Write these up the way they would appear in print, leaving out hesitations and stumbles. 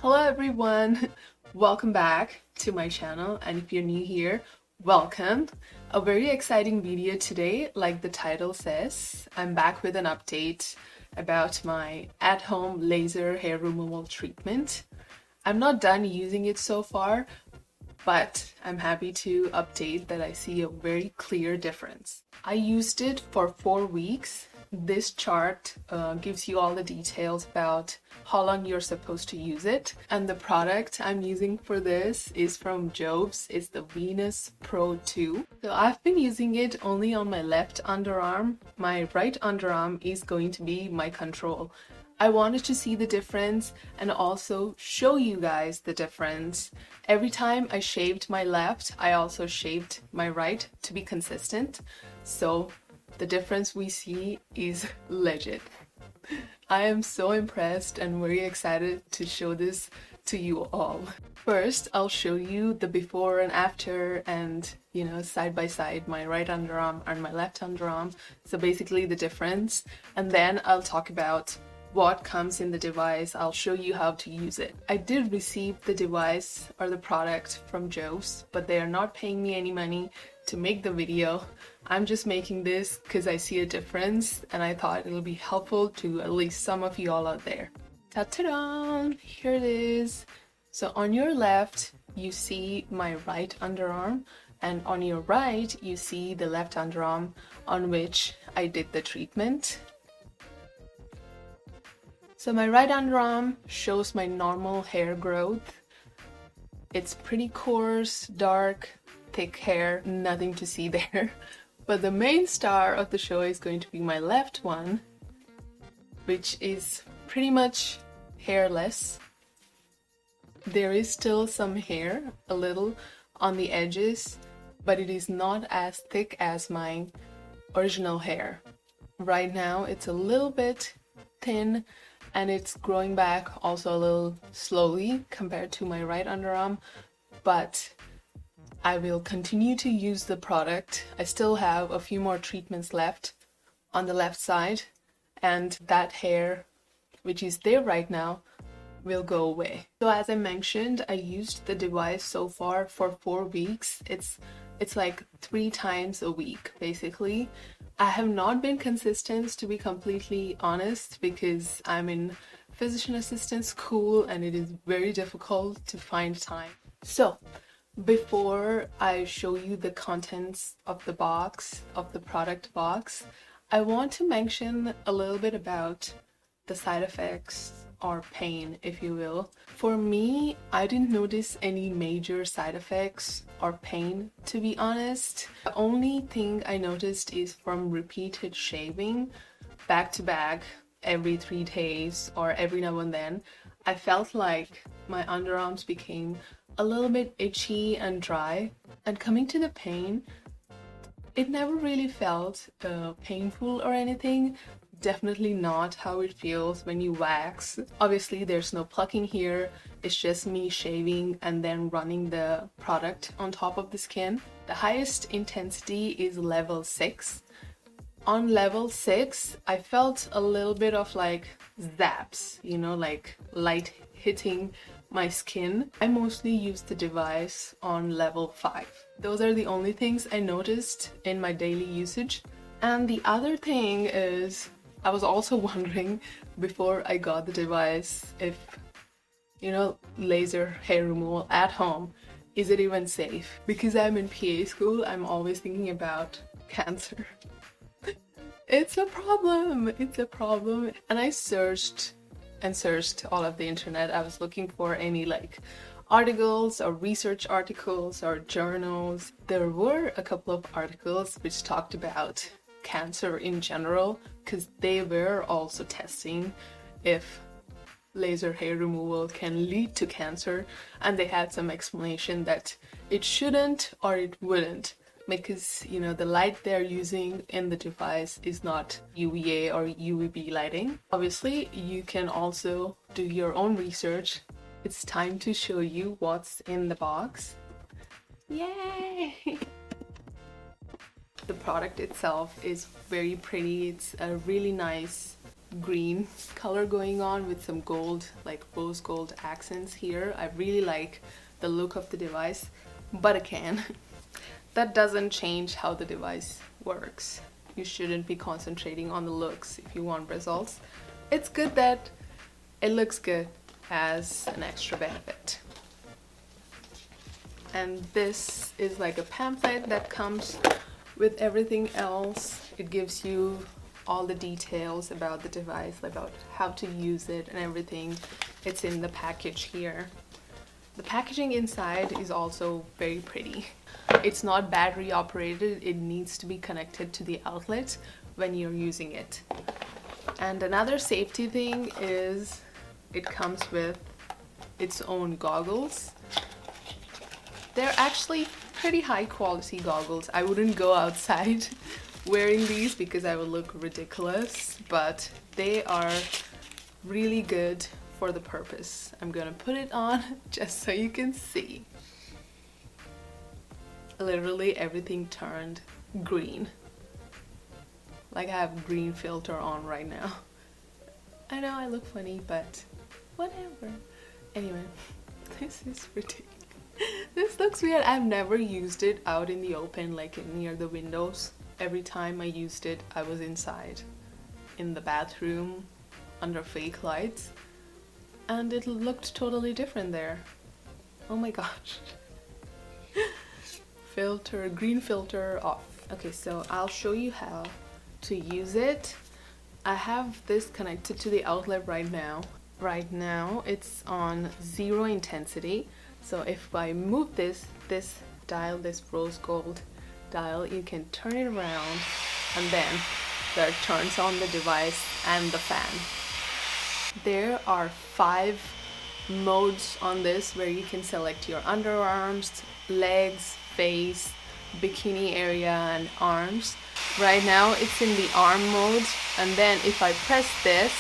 Hello everyone, welcome back to my channel, and if you're new here, welcome. A very exciting video today. Like the title says, I'm back with an update about my at-home laser hair removal treatment. I'm not done using it so far, but I'm happy to update that I see a very clear difference. I used it for 4 weeks. This chart gives you all the details about how long you're supposed to use it. And the product I'm using for this is from Jovs. It's the Venus Pro 2. So I've been using it only on my left underarm. My right underarm is going to be my control. I wanted to see the difference and also show you guys the difference. Every time I shaved my left, I also shaved my right to be consistent. So the difference we see is legit. I am so impressed and very excited to show this to you all. First, I'll show you the before and after and, side by side, my right underarm and my left underarm. So basically the difference. And then I'll talk about what comes in the device. I'll show you how to use it. I did receive the device or the product from Jovs, but they are not paying me any money to make the video. I'm just making this because I see a difference and I thought it'll be helpful to at least some of you all out there. Ta-ta-da! Here it is. So on your left, you see my right underarm, and on your right, you see the left underarm on which I did the treatment. So my right underarm shows my normal hair growth. It's pretty coarse, dark, thick hair, nothing to see there. But the main star of the show is going to be my left one, which is pretty much hairless. There is still some hair, a little, on the edges, but it is not as thick as my original hair. Right now it's a little bit thin, and it's growing back also a little slowly compared to my right underarm, but I will continue to use the product. I still have a few more treatments left on the left side, and that hair, which is there right now, will go away. So as I mentioned, I used the device so far for 4 weeks. It's like 3 times a week, basically. I have not been consistent, to be completely honest, because I'm in physician assistant school and it is very difficult to find time. So before I show you the contents of the box, of the product box, I want to mention a little bit about the side effects or pain, if you will. For me, I didn't notice any major side effects or pain, to be honest. The only thing I noticed is from repeated shaving back to back every 3 days or every now and then. I felt like my underarms became a little bit itchy and dry. And coming to the pain, it never really felt painful or anything. Definitely not how it feels when you wax. Obviously there's no plucking here, it's just me shaving and then running the product on top of the skin. The highest intensity is level 6. On level 6, I felt a little bit of like zaps, like light hitting my skin. I mostly use the device on level 5. Those are the only things I noticed in my daily usage. And the other thing is, I was also wondering before I got the device if, laser hair removal at home, is it even safe? Because I'm in PA school, I'm always thinking about cancer. It's a problem, And I searched all of the internet. I was looking for any articles or research articles or journals. There were a couple of articles which talked about cancer in general, because they were also testing if laser hair removal can lead to cancer, and they had some explanation that it shouldn't or it wouldn't, because the light they're using in the device is not UVA or UVB lighting. Obviously you can also do your own research. It's time to show you what's in the box. Yay! The product itself is very pretty. It's a really nice green color going on with some gold, like rose gold accents here. I really like the look of the device, but again, that doesn't change how the device works. You shouldn't be concentrating on the looks if you want results. It's good that it looks good as an extra benefit. And this is like a pamphlet that comes with everything else. It gives you all the details about the device, about how to use it and everything. It's in the package here. The packaging inside is also very pretty. It's not battery operated, it needs to be connected to the outlet when you're using it. And another safety thing is it comes with its own goggles. They're actually pretty high quality goggles. I wouldn't go outside wearing these because I would look ridiculous, but they are really good for the purpose. I'm gonna put it on just so you can see. Literally everything turned green. Like I have green filter on right now. I know I look funny, but whatever. Anyway, this is ridiculous. This looks weird. I've never used it out in the open, like near the windows. Every time I used it, I was inside in the bathroom under fake lights, and it looked totally different there. Oh my gosh. Filter, green filter off. Okay, so I'll show you how to use it. I have this connected to the outlet right now. Right now it's on 0 intensity. So if I move this dial, this rose gold dial, you can turn it around and then that turns on the device and the fan. There are 5 modes on this where you can select your underarms, legs, face, bikini area and arms. Right now it's in the arm mode, and then if I press this,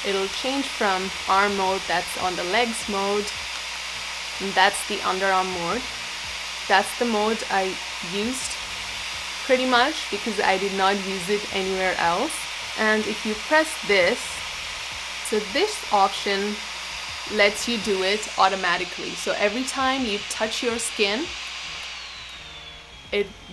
it'll change from arm mode, that's on the legs mode, and that's the underarm mode. That's the mode I used pretty much because I did not use it anywhere else. And if you press this, so this option lets you do it automatically. So every time you touch your skin,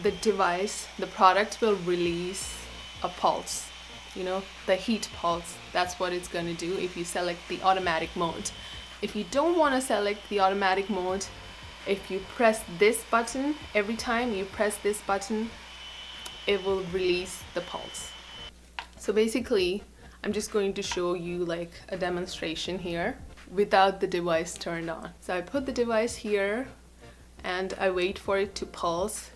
the device, the product will release a pulse, you know, the heat pulse. That's what it's going to do if you select the automatic mode. If you don't want to select the automatic mode, if you press this button, every time you press this button, it will release the pulse. So basically, I'm just going to show you like a demonstration here without the device turned on. So I put the device here and I wait for it to pulse,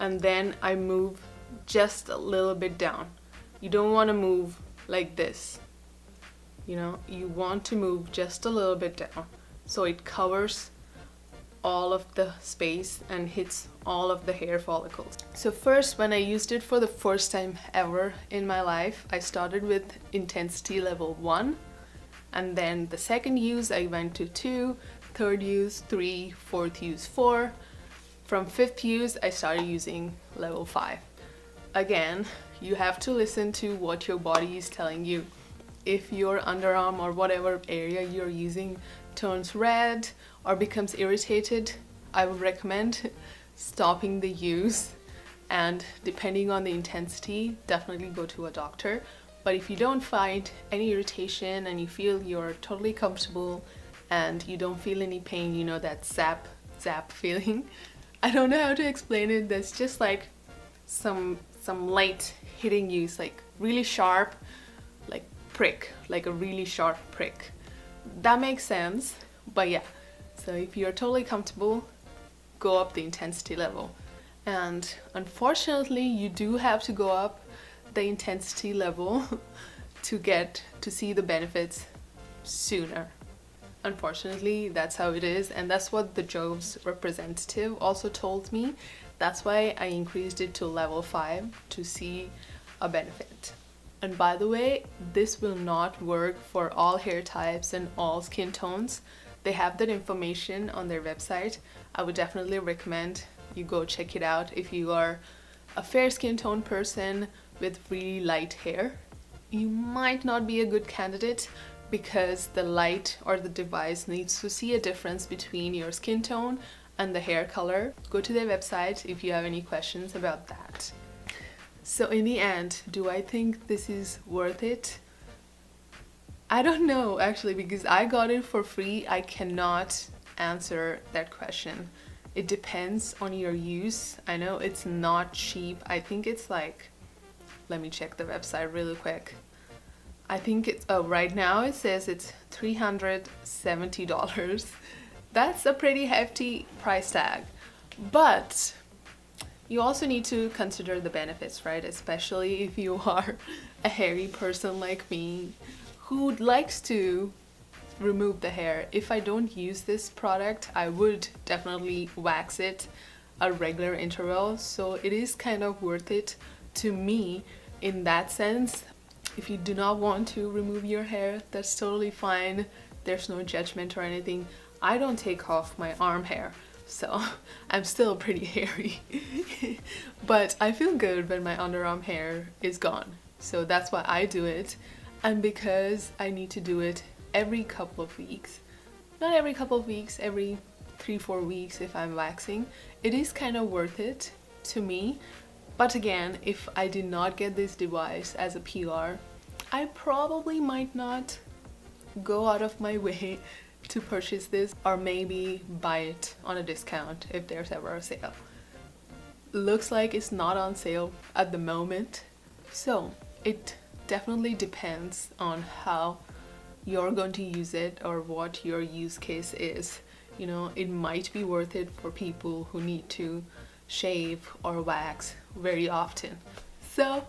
and then I move just a little bit down. You don't want to move like this, you know, you want to move just a little bit down so it covers all of the space and hits all of the hair follicles. So first, when I used it for the first time ever in my life, I started with intensity level 1, and then the second use I went to 2, third use 3, fourth use 4. From 5th use I started using level 5. Again, you have to listen to what your body is telling you. If your underarm or whatever area you're using turns red or becomes irritated, I would recommend stopping the use, and depending on the intensity, definitely go to a doctor. But if you don't find any irritation and you feel you're totally comfortable and you don't feel any pain, you know, that zap feeling, I don't know how to explain it, that's just like some light hitting you. It's like really sharp, like prick, like a really sharp prick. That makes sense. But yeah, so if you're totally comfortable, go up the intensity level. And unfortunately, you do have to go up the intensity level to see the benefits sooner. Unfortunately, that's how it is, and that's what the Jovs representative also told me. That's why I increased it to level 5 to see a benefit. And by the way, this will not work for all hair types and all skin tones. They have that information on their website. I would definitely recommend you go check it out if you are a fair skin tone person with really light hair. you might not be a good candidate because the light or the device needs to see a difference between your skin tone and the hair color. Go to their website if you have any questions about that. So in the end, do I think this is worth it? I don't know actually, because I got it for free. I cannot answer that question. It depends on your use. I know it's not cheap. I think it's like, let me check the website really quick. I think it's, oh, right now it says it's $370. That's a pretty hefty price tag. But you also need to consider the benefits, right? Especially if you are a hairy person like me who likes to remove the hair. If I don't use this product, I would definitely wax it at regular intervals. So it is kind of worth it to me in that sense. If you do not want to remove your hair, that's totally fine. There's no judgment or anything. I don't take off my arm hair, so I'm still pretty hairy. But I feel good when my underarm hair is gone. So that's why I do it. And because I need to do it every couple of weeks, not every couple of weeks, every 3-4 weeks if I'm waxing, it is kind of worth it to me. But again, if I did not get this device as a PR, I probably might not go out of my way to purchase this, or maybe buy it on a discount if there's ever a sale. Looks like it's not on sale at the moment, so it definitely depends on how you're going to use it or what your use case is. You know, it might be worth it for people who need to shave or wax very often. So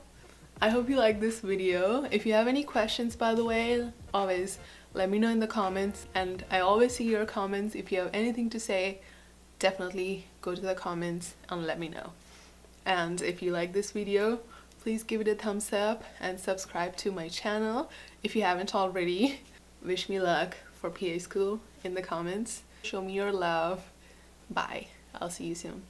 I hope you like this video. If you have any questions, by the way, always let me know in the comments, and I always see your comments. If you have anything to say, definitely go to the comments and let me know. And if you like this video, please give it a thumbs up and subscribe to my channel if you haven't already. Wish me luck for PA school in the comments. Show me your love. Bye. I'll see you soon.